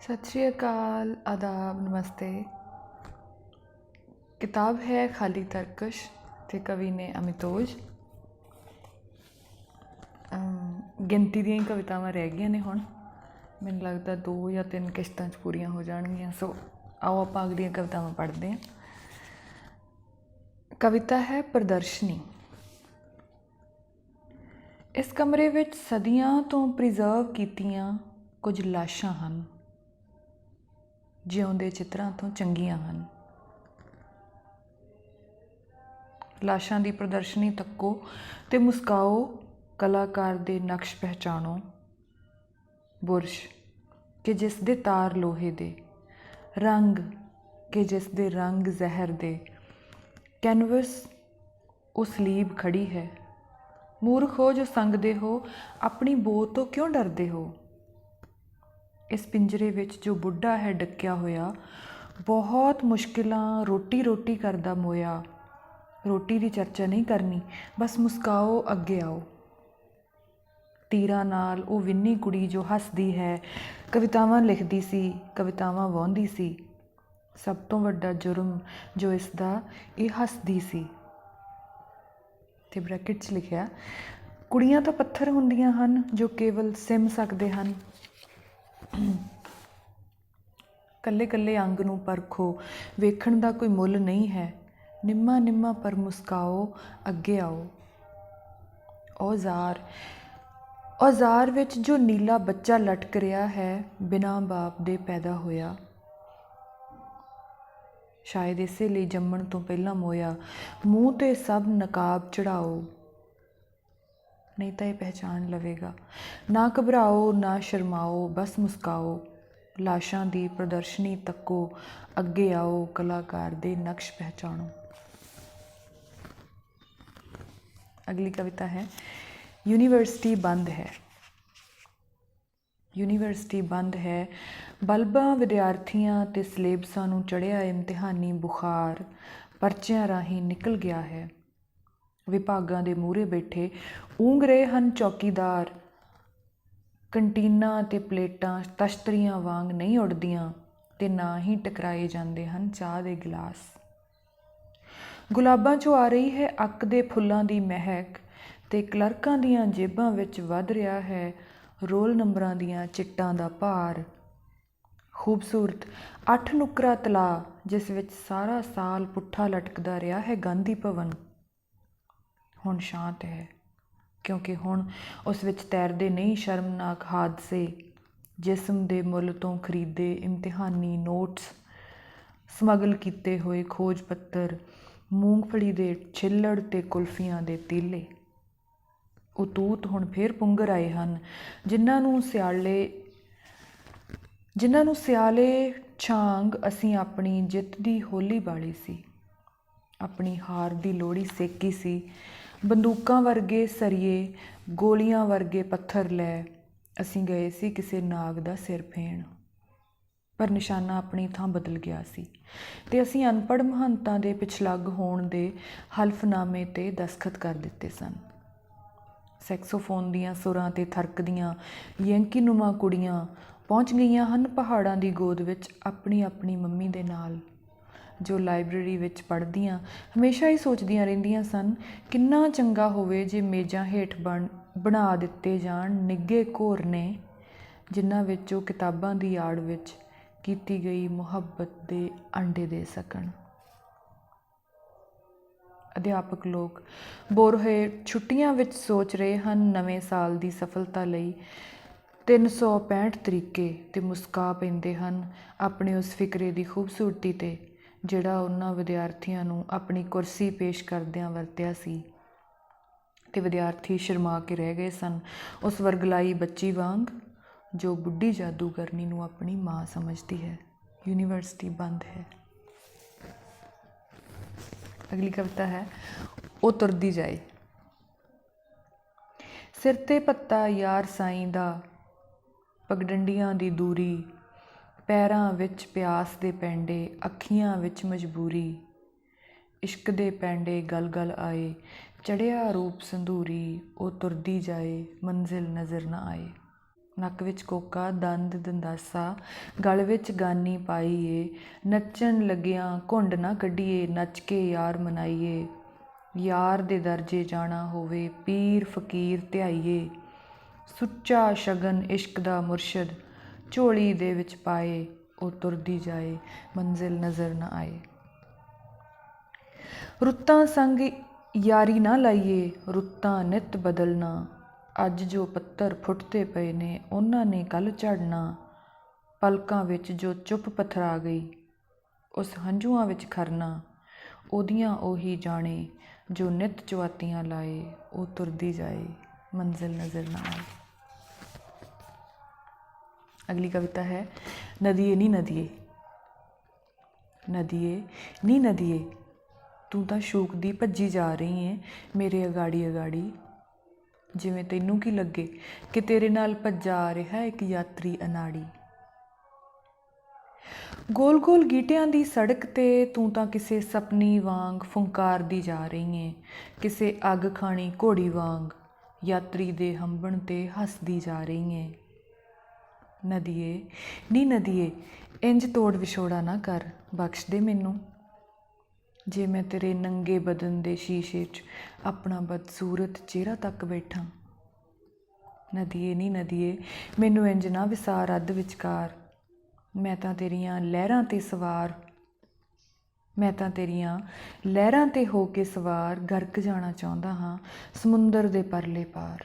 सत श्री अकाल, आदाब, नमस्ते। किताब है खाली तरकश ते कवि ने अमितोज। गिनती ਦੀਆਂ कवितावां रह गई ने हुण मैनूं लगदा 2 या 3 किश्तां च पूरीਆਂ हो जाणगीਆਂ। सो आओ आपां अगलियां कवितावां पढ़दे हां। कविता है प्रदर्शनी। इस कमरे विच सदियां तो प्रिजर्व कीतियां कुछ लाशां हन, जिउंदे चित्रां तो चंगीਆਂ ਹਨ। लाशां दी प्रदर्शनी तक्को ते मुस्काओ, कलाकार दे नक्श पहचानो। बुरश कि जिस दे तार लोहे दे, रंग कि जिस दे रंग जहर दे। कैनवस उस लीब खड़ी है। मूर्ख हो जो संगदे हो, अपनी बो तो क्यों डरदे हो। इस पिंजरे विच जो बुढ़ा है डक्या होया, बहुत मुश्किलां रोटी रोटी करदा मोया। रोटी की चर्चा नहीं करनी, बस मुस्काओ, अगे आओ। तीरां नाल वो विन्नी कुड़ी जो हसदी है, कवितावां लिखदी सी, कवितावां वाहुंदी सी। सब तो वड्डा जुर्म जो इसदा ये हसदी सी। ते ब्रैकेट च लिखिया, कुड़ियां तो पत्थर हुंदियां हन जो केवल सिम सकदे हन। कल्ले कल्ले अंग नूं परखो, वेखण दा कोई मुल नहीं है। निम्मा निम्मा पर मुस्काओ, अगे आओ। औजार औजार विच जो नीला बच्चा लटक रहा है, बिना बाप दे पैदा होया। शायद इसे लिए जम्मण तो पहला मोया। मूँह ते सब नकाब चढ़ाओ, नहीं तो ये पहचान लवेगा। ना घबराओ ना शर्माओ, बस मुस्काओ। लाशां दी प्रदर्शनी तक्को, अगे आओ, कलाकार दे नक्श पहचानो। अगली कविता है यूनीवर्सिटी बंद है। यूनीवर्सिटी बंद है, बल्बां विद्यार्थियों ते सिलेबसां नूं चढ़िया इम्तिहानी बुखार परचियां राहीं निकल गया है। विभागां दे मूहरे बैठे ऊंघ रहे हन चौकीदार। कंटीनां ते प्लेटां तश्तरियां वांग नहीं उड़दियां ते ना ही टकराए जांदे हन चाह दे गिलास। गुलाबां चों आ रही है अक दे फुल्लां दी महक, ते क्लर्कां दियां जेबां विच वध रहा है रोल नंबरां दियां चिट्टां दा भार। खूबसूरत 8 नुकरा तलाऽ जिस विच सारा साल पुट्ठा लटकदा रहा है गांधी भवन, हुण शांत है, क्योंकि हुण उस विच तैरदे नहीं शर्मनाक हादसे। जिस्म दे मुल तो खरीदे इम्तिहानी नोट्स, समगल कीते होए खोज पत्तर, मूंगफली दे छिल्लड़ ते कुल्फियां दे तीले। उतूत हुण फिर पुंगर आए हन, जिन्हां नूं सियाले छांग असीं अपनी जित दी होली बाली सी, अपनी हार दी लोहड़ी सेकी सी। बंदूकां वर्गे सरिये, गोलियां वर्गे पत्थर लै असीं गए सी किसे नाग दा सिर फेण। पर निशाना अपनी थां बदल गया सी, ते असीं अनपढ़ महंतां दे पिछलग होण दे हल्फनामे ते दस्तखत कर दित्ते सन। सैक्सोफोन दियां सुरां ते थरकदियां यंकी नुमा कुड़ियां पहुँच गईयां हन पहाड़ां दी गोद विच अपनी अपनी मम्मी दे नाल, जो लाइब्रेरी विच पढ़दियां हमेशा ही सोचदियां रहिंदियां सन, किन्ना चंगा होवे जे मेजां हेठ बना दित्ते जाण निੱਘੇ घोरने, जिन्हां विच ਉਹ किताबां दी आड़ विच कीती गई मुहब्बत दे अंडे दे सकण। अध्यापक लोग बोर होए छुट्टियां विच सोच रहे हन नवें साल दी सफलता लई 365 तरीके, ते मुस्का पैंदे हन अपने उस फिकरे दी खूबसूरती ते जिहड़ा उन्हां विद्यार्थियों नूं अपनी कुर्सी पेश करदियां वरतिया सी। ते विद्यार्थी शर्मा के रह गए सन उस वर्गलाई बच्ची वांग जो बुढ़ी जादूगरनी नूं अपनी माँ समझती है। यूनीवर्सिटी बंद है। अगली कविता है ओ तुरदी जाए। सिर ते पत्ता यार साईं दा, पगडंडियां दी दूरी, पैरां विच प्यास दे पैंडे, अखियां विच मजबूरी। इश्क दे पैंडे गल गल आए, चढ़िया रूप संधूरी, ओ तुरदी जाए मंजिल नज़र न आए। ਨੱਕ ਵਿੱਚ ਕੋਕਾ, ਦੰਦ ਦੰਦਾਸਾ, ਗਲ ਵਿੱਚ ਗਾਨੀ ਪਾਈਏ, ਨੱਚਣ ਲੱਗਿਆਂ ਘੁੰਡ ਨਾ ਕੱਢੀਏ, ਨੱਚ ਕੇ ਯਾਰ ਮਨਾਈਏ, ਯਾਰ ਦੇ ਦਰਜੇ ਜਾਣਾ ਹੋਵੇ, ਪੀਰ ਫਕੀਰ ਧਿਆਈਏ, ਸੁੱਚਾ ਸ਼ਗਨ ਇਸ਼ਕ ਦਾ ਮੁਰਸ਼ਦ ਝੋਲੀ ਦੇ ਵਿੱਚ ਪਾਏ, ਉਹ ਤੁਰਦੀ ਜਾਏ ਮੰਜ਼ਿਲ ਨਜ਼ਰ ਨਾ ਆਏ। ਰੁੱਤਾਂ ਸੰਗ ਯਾਰੀ ਨਾ ਲਾਈਏ, ਰੁੱਤਾਂ ਨਿੱਤ ਬਦਲਣਾ, ਅੱਜ ਜੋ ਪੱਤਰ ਫੁੱਟਦੇ ਪਏ ਨੇ ਉਹਨਾਂ ਨੇ ਕੱਲ੍ਹ ਝੜਨਾ, ਪਲਕਾਂ ਵਿੱਚ ਜੋ ਚੁੱਪ ਪਥਰਾ ਗਈ ਉਸ ਹੰਝੂਆਂ ਵਿੱਚ ਖਰਨਾ, ਉਹਦੀਆਂ ਉਹੀ ਜਾਣੇ ਜੋ ਨਿੱਤ ਚੁਆਤੀਆਂ ਲਾਏ, ਉਹ ਤੁਰਦੀ ਜਾਏ ਮੰਜ਼ਿਲ ਨਜ਼ਰ ਨਾ ਆਏ। ਅਗਲੀ ਕਵਿਤਾ ਹੈ ਨਦੀਏ ਨੀ ਨਦੀਏ। ਨਦੀਏ ਨੀ ਨਦੀਏ, ਤੂੰ ਤਾਂ ਸ਼ੂਕਦੀ ਭੱਜੀ ਜਾ ਰਹੀ ਏ ਮੇਰੇ ਅਗਾੜੀ ਅਗਾੜੀ, ਜਿਵੇਂ ਤੈਨੂੰ ਕੀ ਲੱਗੇ ਕਿ ਤੇਰੇ ਨਾਲ ਭੱਜਾ ਆ ਰਿਹਾ ਇੱਕ ਯਾਤਰੀ ਅਨਾੜੀ। ਗੋਲ ਗੋਲ ਗੀਟਿਆਂ ਦੀ ਸੜਕ 'ਤੇ ਤੂੰ ਤਾਂ ਕਿਸੇ ਸਪਨੀ ਵਾਂਗ ਫੁੰਕਾਰਦੀ ਜਾ ਰਹੀ ਏ, ਕਿਸੇ ਅੱਗ ਖਾਣੀ ਘੋੜੀ ਵਾਂਗ ਯਾਤਰੀ ਦੇ ਹੰਭਣ 'ਤੇ ਹੱਸਦੀ ਜਾ ਰਹੀ ਏ। ਨਦੀਏ ਨੀ ਨਦੀਏ, ਇੰਝ ਤੋੜ ਵਿਛੋੜਾ ਨਾ ਕਰ, ਬਖਸ਼ ਦੇ ਮੈਨੂੰ, ਜੇ ਮੈਂ ਤੇਰੇ ਨੰਗੇ ਬਦਨ ਦੇ ਸ਼ੀਸ਼ੇ 'ਚ ਆਪਣਾ ਬਦਸੂਰਤ ਚਿਹਰਾ ਤੱਕ ਬੈਠਾਂ। ਨਦੀਏ ਨੀ ਨਦੀਏ, ਮੈਨੂੰ ਇੰਝ ਨਾ ਵਿਸਾਰ ਅੱਧ ਵਿਚਕਾਰ, ਮੈਂ ਤਾਂ ਤੇਰੀਆਂ ਲਹਿਰਾਂ 'ਤੇ ਸਵਾਰ, ਮੈਂ ਤਾਂ ਤੇਰੀਆਂ ਲਹਿਰਾਂ 'ਤੇ ਹੋ ਕੇ ਸਵਾਰ ਗਰਕ ਜਾਣਾ ਚਾਹੁੰਦਾ ਹਾਂ ਸਮੁੰਦਰ ਦੇ ਪਰਲੇ ਪਾਰ,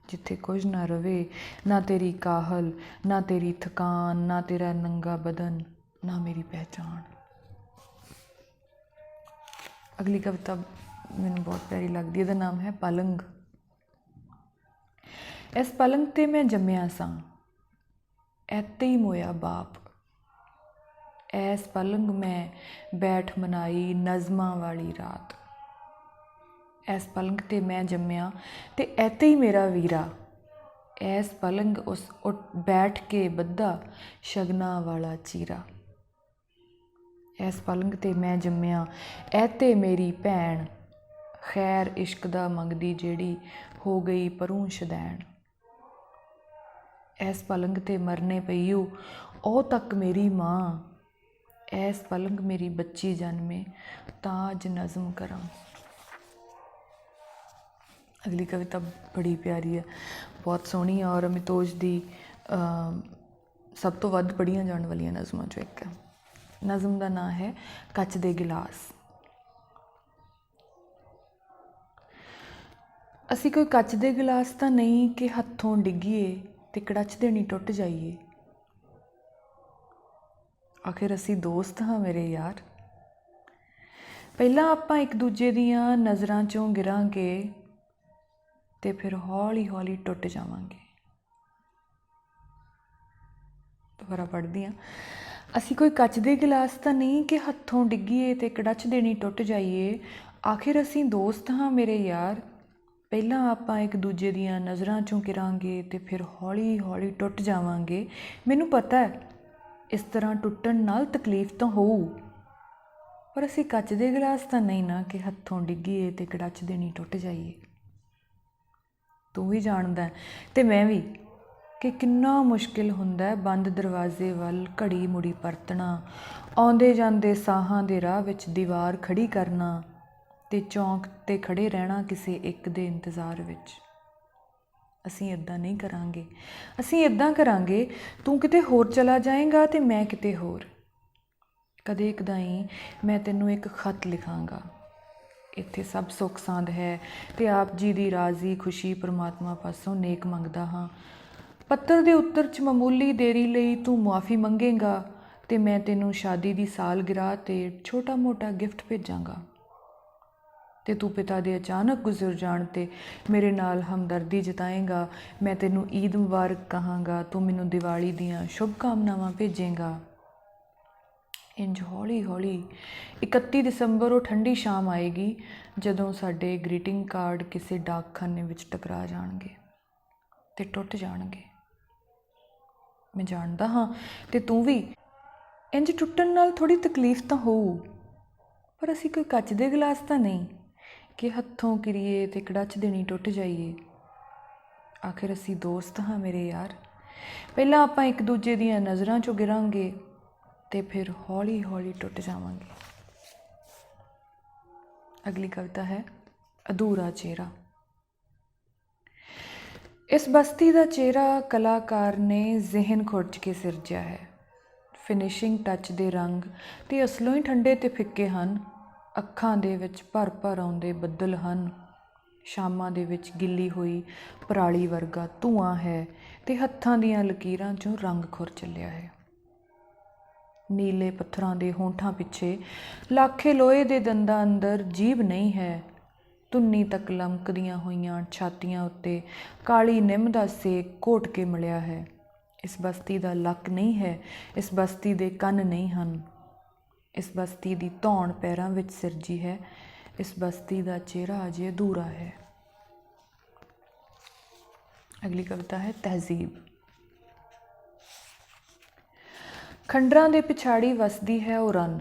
ਜਿੱਥੇ ਕੁਝ ਨਾ ਰਵੇ, ਨਾ ਤੇਰੀ ਕਾਹਲ, ਨਾ ਤੇਰੀ ਥਕਾਨ, ਨਾ ਤੇਰਾ ਨੰਗਾ ਬਦਨ, ਨਾ ਮੇਰੀ ਪਹਿਚਾਣ। ਅਗਲੀ ਕਵਿਤਾ ਮੈਨੂੰ ਬਹੁਤ ਪਿਆਰੀ ਲੱਗਦੀ, ਇਹਦਾ ਨਾਮ ਹੈ ਪਲੰਗ। ਇਸ ਪਲੰਗ 'ਤੇ ਮੈਂ ਜੰਮਿਆ ਸਾਂ, ਐਤੇ ਹੀ ਮੋਇਆ ਬਾਪ, ਐਸ ਪਲੰਗ ਮੈਂ ਬੈਠ ਮਨਾਈ ਨਜ਼ਮਾਂ ਵਾਲੀ ਰਾਤ, ਐਸ ਪਲੰਗ 'ਤੇ ਮੈਂ ਜੰਮਿਆ ਤੇ ਐਤੇ ਹੀ ਮੇਰਾ ਵੀਰਾ, ਐਸ ਪਲੰਗ ਉਸ ਉੱਠ ਬੈਠ ਕੇ ਬੱਧਾ ਸ਼ਗਨਾਂ ਵਾਲਾ ਚੀਰਾ, ਐਸ ਪਲੰਗ 'ਤੇ ਮੈਂ ਜੰਮਿਆ ਐਤੇ ਮੇਰੀ ਭੈਣ, ਖੈਰ ਇਸ਼ਕ ਦਾ ਮੰਗਦੀ ਜਿਹੜੀ ਹੋ ਗਈ ਪਰੂੰ ਸ਼ਦੈਣ, ਐਸ ਪਲੰਗ 'ਤੇ ਮਰਨੇ ਪਈਓ ਉਹ ਤੱਕ ਮੇਰੀ ਮਾਂ, ਐਸ ਪਲੰਗ ਮੇਰੀ ਬੱਚੀ ਜਨਮੇ ਤਾਂ ਅੱਜ ਨਜ਼ਮ ਕਰਾਂ। ਅਗਲੀ ਕਵਿਤਾ ਬੜੀ ਪਿਆਰੀ ਹੈ, ਬਹੁਤ ਸੋਹਣੀ ਹੈ ਔਰ ਅਮਿਤੋਜ ਦੀ ਸਭ ਤੋਂ ਵੱਧ ਪੜ੍ਹੀਆਂ ਜਾਣ ਵਾਲੀਆਂ ਨਜ਼ਮਾਂ 'ਚੋਂ ਇੱਕ ਹੈ। ਨਜ਼ਮ ਦਾ ਨਾਂ ਹੈ ਕੱਚ ਦੇ ਗਿਲਾਸ। ਅਸੀਂ ਕੋਈ ਕੱਚ ਦੇ ਗਿਲਾਸ ਤਾਂ ਨਹੀਂ ਕਿ ਹੱਥੋਂ ਡਿੱਗੀਏ ਤੇ ਕੜਛ ਦੇਣੀ ਟੁੱਟ ਜਾਈਏ, ਆਖਿਰ ਅਸੀਂ ਦੋਸਤ ਹਾਂ ਮੇਰੇ ਯਾਰ, ਪਹਿਲਾਂ ਆਪਾਂ ਇੱਕ ਦੂਜੇ ਦੀਆਂ ਨਜ਼ਰਾਂ 'ਚੋਂ ਗਿਰਾਂਗੇ ਤੇ ਫਿਰ ਹੌਲੀ ਹੌਲੀ ਟੁੱਟ ਜਾਵਾਂਗੇ। ਦੁਬਾਰਾ ਪੜ੍ਹਦੀ ਹਾਂ। ਅਸੀਂ ਕੋਈ ਕੱਚ ਦੇ ਗਿਲਾਸ ਤਾਂ ਨਹੀਂ ਕਿ ਹੱਥੋਂ ਡਿੱਗੀਏ ਤੇ ਕੜਛ ਦੇਣੀ ਟੁੱਟ ਜਾਈਏ, ਆਖਿਰ ਅਸੀਂ ਦੋਸਤ ਹਾਂ ਮੇਰੇ ਯਾਰ, ਪਹਿਲਾਂ ਆਪਾਂ ਇੱਕ ਦੂਜੇ ਦੀਆਂ ਨਜ਼ਰਾਂ 'ਚੋਂ ਗਿਰਾਂਗੇ ਤੇ ਫਿਰ ਹੌਲੀ ਹੌਲੀ ਟੁੱਟ ਜਾਵਾਂਗੇ। ਮੈਨੂੰ ਪਤਾ ਹੈ ਇਸ ਤਰ੍ਹਾਂ ਟੁੱਟਣ ਨਾਲ ਤਕਲੀਫ ਤਾਂ ਹੋਊ, ਪਰ ਅਸੀਂ ਕੱਚ ਦੇ ਗਿਲਾਸ ਤਾਂ ਨਹੀਂ ਨਾ ਕਿ ਹੱਥੋਂ ਡਿੱਗੀਏ ਤੇ ਕੜਛ ਦੇਣੀ ਟੁੱਟ ਜਾਈਏ। ਤੂੰ ਵੀ ਜਾਣਦਾ ਤੇ ਮੈਂ ਵੀ ਕਿ ਕਿੰਨਾ ਮੁਸ਼ਕਿਲ ਹੁੰਦਾ ਬੰਦ ਦਰਵਾਜ਼ੇ ਵੱਲ ਘੜੀ ਮੁੜੀ ਪਰਤਣਾ, ਆਉਂਦੇ ਜਾਂਦੇ ਸਾਹਾਂ ਦੇ ਰਾਹ ਵਿੱਚ ਦੀਵਾਰ ਖੜੀ ਕਰਨਾ ਤੇ ਚੌਂਕ 'ਤੇ ਖੜੇ ਰਹਿਣਾ ਕਿਸੇ ਇੱਕ ਦੇ ਇੰਤਜ਼ਾਰ ਵਿੱਚ। ਅਸੀਂ ਇੱਦਾਂ ਨਹੀਂ ਕਰਾਂਗੇ, ਅਸੀਂ ਇੱਦਾਂ ਕਰਾਂਗੇ, ਤੂੰ ਕਿਤੇ ਹੋਰ ਚਲਾ ਜਾਏਗਾ ਤੇ ਮੈਂ ਕਿਤੇ ਹੋਰ, ਕਦੇ ਕਦਾਈ ਮੈਂ ਤੈਨੂੰ ਇੱਕ ਖਤ ਲਿਖਾਂਗਾ, ਇੱਥੇ ਸਭ ਸੁੱਖ ਸਾਂਦ ਹੈ ਤੇ ਆਪ ਜੀ ਦੀ ਰਾਜ਼ੀ ਖੁਸ਼ੀ ਪਰਮਾਤਮਾ ਪਾਸੋਂ ਨੇਕ ਮੰਗਦਾ ਹਾਂ। ਪੱਤਰ ਦੇ ਉੱਤਰ 'ਚ ਮਾਮੂਲੀ ਦੇਰੀ ਲਈ ਤੂੰ ਮੁਆਫੀ ਮੰਗੇਗਾ ਤੇ ਮੈਂ ਤੈਨੂੰ ਸ਼ਾਦੀ ਦੀ ਸਾਲਗਿਰਾਹ 'ਤੇ ਛੋਟਾ ਮੋਟਾ ਗਿਫਟ ਭੇਜਾਂਗਾ ਤੇ ਤੂੰ ਪਿਤਾ ਦੇ ਅਚਾਨਕ ਗੁਜ਼ਰ ਜਾਣ 'ਤੇ ਮੇਰੇ ਨਾਲ ਹਮਦਰਦੀ ਜਤਾਏਂਗਾ। ਮੈਂ ਤੈਨੂੰ ਈਦ ਮੁਬਾਰਕ ਕਹਾਂਗਾ, ਤੂੰ ਮੈਨੂੰ ਦੀਵਾਲੀ ਦੀਆਂ ਸ਼ੁਭ ਕਾਮਨਾਵਾਂ ਭੇਜੇਂਗਾ। ਇੰਝ ਹੌਲੀ ਹੌਲੀ 31 ਦਸੰਬਰ ਉਹ ਠੰਡੀ ਸ਼ਾਮ ਆਏਗੀ ਜਦੋਂ ਸਾਡੇ ਗ੍ਰੀਟਿੰਗ ਕਾਰਡ ਕਿਸੇ ਡਾਕਖਾਨੇ ਵਿੱਚ ਟਕਰਾ ਜਾਣਗੇ ਤੇ ਟੁੱਟ ਜਾਣਗੇ। ਮੈਂ ਜਾਣਦਾ ਹਾਂ ਤੇ ਤੂੰ ਵੀ, ਇੰਝ ਟੁੱਟਣ ਨਾਲ ਥੋੜ੍ਹੀ ਤਕਲੀਫ ਤਾਂ ਹੋਊ, ਪਰ ਅਸੀਂ ਕੋਈ ਕੱਚ ਦੇ ਗਿਲਾਸ ਤਾਂ ਨਹੀਂ ਕਿ ਹੱਥੋਂ ਕਿਰੀਏ ਤੇ ਕੜਛ ਦੇਣੀ ਟੁੱਟ ਜਾਈਏ। ਆਖਿਰ ਅਸੀਂ ਦੋਸਤ ਹਾਂ ਮੇਰੇ ਯਾਰ। ਪਹਿਲਾਂ ਆਪਾਂ ਇੱਕ ਦੂਜੇ ਦੀਆਂ ਨਜ਼ਰਾਂ 'ਚੋਂ ਗਿਰਾਂਗੇ ਤੇ ਫਿਰ ਹੌਲੀ ਹੌਲੀ ਟੁੱਟ ਜਾਵਾਂਗੇ। ਅਗਲੀ ਕਵਿਤਾ ਹੈ ਅਧੂਰਾ ਚਿਹਰਾ। ਇਸ ਬਸਤੀ ਦਾ ਚਿਹਰਾ ਕਲਾਕਾਰ ਨੇ ਜ਼ਿਹਨ ਖੁਰਚ ਕੇ ਸਿਰਜਿਆ ਹੈ। ਫਿਨਿਸ਼ਿੰਗ ਟੱਚ ਦੇ ਰੰਗ ਤੇ ਅਸਲੋਂ ਹੀ ਠੰਡੇ ਤੇ ਫਿੱਕੇ ਹਨ। ਅੱਖਾਂ ਦੇ ਵਿੱਚ ਭਰ ਭਰ ਆਉਂਦੇ ਬੱਦਲ ਹਨ। ਸ਼ਾਮਾਂ ਦੇ ਵਿੱਚ ਗਿੱਲੀ ਹੋਈ ਪਰਾਲੀ ਵਰਗਾ ਧੂੰਆਂ ਹੈ ਤੇ ਹੱਥਾਂ ਦੀਆਂ ਲਕੀਰਾਂ 'ਚੋਂ ਰੰਗ ਖੁਰ ਚੱਲਿਆ ਹੈ। ਨੀਲੇ ਪੱਥਰਾਂ ਦੇ ਹੋਂਠਾਂ ਪਿੱਛੇ ਲਾਖੇ ਲੋਹੇ ਦੇ ਦੰਦਾਂ ਅੰਦਰ ਜੀਭ ਨਹੀਂ ਹੈ। ਧੁੰਨੀ ਤੱਕ ਲਮਕਦੀਆਂ ਹੋਈਆਂ ਛਾਤੀਆਂ ਉੱਤੇ ਕਾਲੀ ਨਿੰਮ ਦਾ ਸੇਕ ਘੋਟ ਕੇ ਮਿਲਿਆ ਹੈ। ਇਸ ਬਸਤੀ ਦਾ ਲੱਕ ਨਹੀਂ ਹੈ, ਇਸ ਬਸਤੀ ਦੇ ਕੰਨ ਨਹੀਂ ਹਨ। ਇਸ ਬਸਤੀ ਦੀ ਧੌਣ ਪੈਰਾਂ ਵਿੱਚ ਸਿਰਜੀ ਹੈ। ਇਸ ਬਸਤੀ ਦਾ ਚਿਹਰਾ ਅਜੇ ਅਧੂਰਾ ਹੈ। ਅਗਲੀ ਕਵਿਤਾ ਹੈ ਤਹਿਜ਼ੀਬ। ਖੰਡਰਾਂ ਦੇ ਪਿਛਾੜੀ ਵਸਦੀ ਹੈ ਉਹ ਰੰਨ।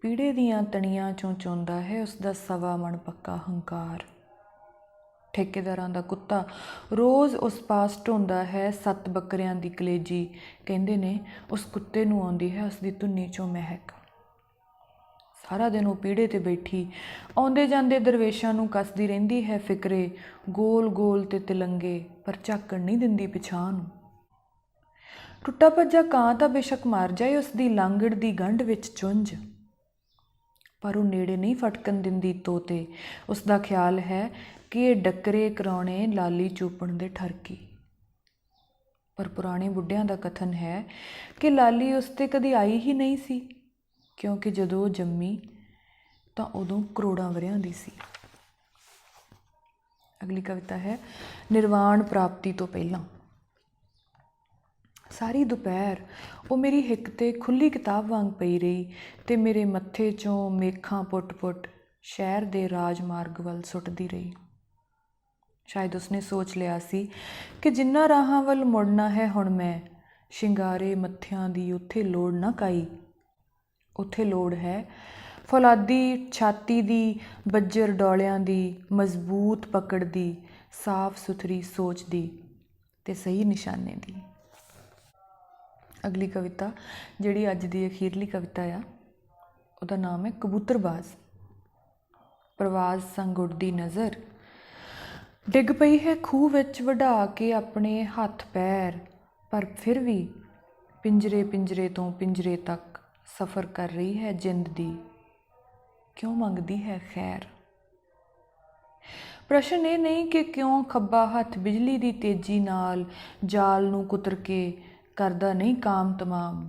ਪੀੜੇ ਦੀਆਂ ਤਣੀਆਂ 'ਚੋਂ ਚੋਂਦਾ ਹੈ ਉਸਦਾ 1.25 ਮਣ ਪੱਕਾ ਹੰਕਾਰ। ਠੇਕੇਦਾਰਾਂ ਦਾ ਕੁੱਤਾ ਰੋਜ਼ ਉਸ ਪਾਸ ਢੋਂਦਾ ਹੈ 7 ਬੱਕਰਿਆਂ ਦੀ ਕਲੇਜੀ। ਕਹਿੰਦੇ ਨੇ ਉਸ ਕੁੱਤੇ ਨੂੰ ਆਉਂਦੀ ਹੈ ਉਸਦੀ ਧੁੰਨੀ 'ਚੋਂ ਮਹਿਕ। ਸਾਰਾ ਦਿਨ ਉਹ ਪੀੜੇ 'ਤੇ ਬੈਠੀ ਆਉਂਦੇ ਜਾਂਦੇ ਦਰਵੇਸ਼ਾਂ ਨੂੰ ਕੱਸਦੀ ਰਹਿੰਦੀ ਹੈ ਫਿਕਰੇ, ਗੋਲ ਗੋਲ ਤੇ ਤਿਲੰਗੇ, ਪਰ ਝਾਕਣ ਨਹੀਂ ਦਿੰਦੀ ਪਿਛਾਂਹ ਨੂੰ। ਟੁੱਟਾ ਭੱਜਾ ਕਾਂ ਤਾਂ ਬੇਸ਼ੱਕ ਮਰ ਜਾਏ ਉਸਦੀ ਲਾਂਗੜ ਦੀ ਗੰਢ ਵਿੱਚ ਚੁੰਝ, ਪਰ ਉਹ ਨੇੜੇ ਨਹੀਂ ਫਟਕਣ ਦਿੰਦੀ ਤੋਤੇ। ਉਸਦਾ ਖਿਆਲ ਹੈ ਕਿ ਇਹ ਡੱਕਰੇ ਕਰਾਉਣੇ ਲਾਲੀ ਚੂਪਣ ਦੇ ਠਰਕੀ। ਪਰ ਪੁਰਾਣੇ ਬੁੱਢਿਆਂ ਦਾ ਕਥਨ ਹੈ ਕਿ ਲਾਲੀ ਉਸ 'ਤੇ ਕਦੀ ਆਈ ਹੀ ਨਹੀਂ ਸੀ, ਕਿਉਂਕਿ ਜਦੋਂ ਉਹ ਜੰਮੀ ਤਾਂ ਉਦੋਂ ਕਰੋੜਾਂ ਵਰ੍ਹਿਆਂ ਦੀ ਸੀ। ਅਗਲੀ ਕਵਿਤਾ ਹੈ ਨਿਰਵਾਣ ਪ੍ਰਾਪਤੀ ਤੋਂ ਪਹਿਲਾਂ। ਸਾਰੀ ਦੁਪਹਿਰ ਉਹ ਮੇਰੀ ਹਿੱਕ 'ਤੇ ਖੁੱਲ੍ਹੀ ਕਿਤਾਬ ਵਾਂਗ ਪਈ ਰਹੀ ਤੇ ਮੇਰੇ ਮੱਥੇ 'ਚੋਂ ਮੇਖਾਂ ਪੁੱਟ-ਪੁੱਟ ਸ਼ਹਿਰ ਦੇ ਰਾਜਮਾਰਗ ਵੱਲ ਸੁੱਟਦੀ ਰਹੀ। ਸ਼ਾਇਦ ਉਸਨੇ ਸੋਚ ਲਿਆ ਸੀ ਕਿ ਜਿਨ੍ਹਾਂ ਰਾਹਾਂ ਵੱਲ ਮੁੜਨਾ ਹੈ ਹੁਣ ਮੈਂ, ਸ਼ਿੰਗਾਰੇ ਮੱਥਿਆਂ ਦੀ ਉੱਥੇ ਲੋੜ ਨਾ ਕਾਈ। ਉੱਥੇ ਲੋੜ ਹੈ ਫੌਲਾਦੀ ਛਾਤੀ ਦੀ, ਬੱਜਰ ਡੌਲਿਆਂ ਦੀ, ਮਜ਼ਬੂਤ ਪਕੜ ਦੀ, ਸਾਫ਼ ਸੁਥਰੀ ਸੋਚ ਦੀ ਤੇ ਸਹੀ ਨਿਸ਼ਾਨੇ ਦੀ। ਅਗਲੀ ਕਵਿਤਾ ਜਿਹੜੀ ਅੱਜ ਦੀ ਅਖੀਰਲੀ ਕਵਿਤਾ ਆ ਉਹਦਾ ਨਾਮ ਹੈ ਕਬੂਤਰਬਾਜ਼। ਪ੍ਰਵਾਜ਼ ਸੰਗ ਉੱਡਦੀ ਨਜ਼ਰ ਡਿੱਗ ਪਈ ਹੈ ਖੂਹ ਵਿੱਚ ਵਢਾ ਕੇ ਆਪਣੇ ਹੱਥ ਪੈਰ, ਪਰ ਫਿਰ ਵੀ ਪਿੰਜਰੇ ਪਿੰਜਰੇ ਤੋਂ ਪਿੰਜਰੇ ਤੱਕ ਸਫ਼ਰ ਕਰ ਰਹੀ ਹੈ ਜਿੰਦ ਦੀ। ਕਿਉਂ ਮੰਗਦੀ ਹੈ ਖੈਰ। ਪ੍ਰਸ਼ਨ ਇਹ ਨਹੀਂ ਕਿ ਕਿਉਂ ਖੱਬਾ ਹੱਥ ਬਿਜਲੀ ਦੀ ਤੇਜ਼ੀ ਨਾਲ ਜਾਲ ਨੂੰ ਕੁਤਰ ਕੇ ਕਰਦਾ ਨਹੀਂ ਕਾਮ ਤਮਾਮ।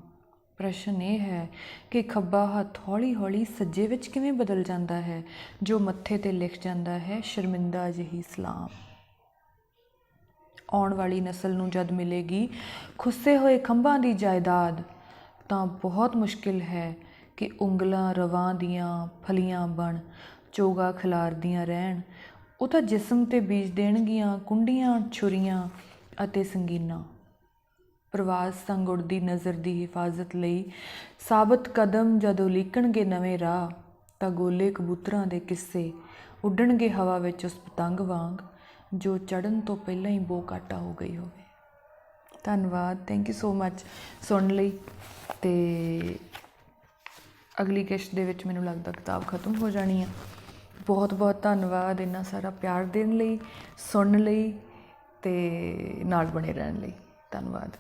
ਪ੍ਰਸ਼ਨ ਇਹ ਹੈ ਕਿ ਖੱਬਾ ਹੱਥ ਹੌਲੀ ਹੌਲੀ ਸੱਜੇ ਵਿੱਚ ਕਿਵੇਂ ਬਦਲ ਜਾਂਦਾ ਹੈ, ਜੋ ਮੱਥੇ 'ਤੇ ਲਿਖ ਜਾਂਦਾ ਹੈ ਸ਼ਰਮਿੰਦਾ ਜਿਹੀ ਸਲਾਮ। ਆਉਣ ਵਾਲੀ ਨਸਲ ਨੂੰ ਜਦ ਮਿਲੇਗੀ ਖੁੱਸੇ ਹੋਏ ਖੰਭਾਂ ਦੀ ਜਾਇਦਾਦ, ਤਾਂ ਬਹੁਤ ਮੁਸ਼ਕਿਲ ਹੈ ਕਿ ਉਂਗਲਾਂ ਰਵਾਂ ਦੀਆਂ ਫਲੀਆਂ ਬਣ ਚੋਗਾ ਖਿਲਾਰਦੀਆਂ ਰਹਿਣ। ਉਹ ਤਾਂ ਜਿਸਮ 'ਤੇ ਬੀਜ ਦੇਣਗੀਆਂ ਕੁੰਡੀਆਂ, ਛੁਰੀਆਂ ਅਤੇ ਸੰਗੀਨਾਂ। ਪ੍ਰਵਾਜ਼ ਸੰਗ ਉੱਡਦੀ ਨਜ਼ਰ ਦੀ ਹਿਫਾਜ਼ਤ ਲਈ ਸਾਬਤ ਕਦਮ ਜਦੋਂ ਉਲੀਕਣਗੇ ਨਵੇਂ ਰਾਹ, ਤਾਂ ਗੋਲੇ ਕਬੂਤਰਾਂ ਦੇ ਕਿੱਸੇ ਉੱਡਣਗੇ ਹਵਾ ਵਿੱਚ ਉਸ ਪਤੰਗ ਵਾਂਗ ਜੋ ਚੜ੍ਹਨ ਤੋਂ ਪਹਿਲਾਂ ਹੀ ਬੋਕਾਟਾ ਹੋ ਗਈ ਹੋਵੇ। ਧੰਨਵਾਦ, ਥੈਂਕ ਯੂ ਸੋ ਮੱਚ ਸੁਣਨ ਲਈ। ਅਤੇ ਅਗਲੀ ਕਿਸ਼ਤ ਦੇ ਵਿੱਚ ਮੈਨੂੰ ਲੱਗਦਾ ਕਿਤਾਬ ਖਤਮ ਹੋ ਜਾਣੀ ਆ। ਬਹੁਤ ਬਹੁਤ ਧੰਨਵਾਦ ਇੰਨਾ ਸਾਰਾ ਪਿਆਰ ਦੇਣ ਲਈ, ਸੁਣਨ ਲਈ ਅਤੇ ਨਾਲ ਬਣੇ ਰਹਿਣ ਲਈ। ਧੰਨਵਾਦ।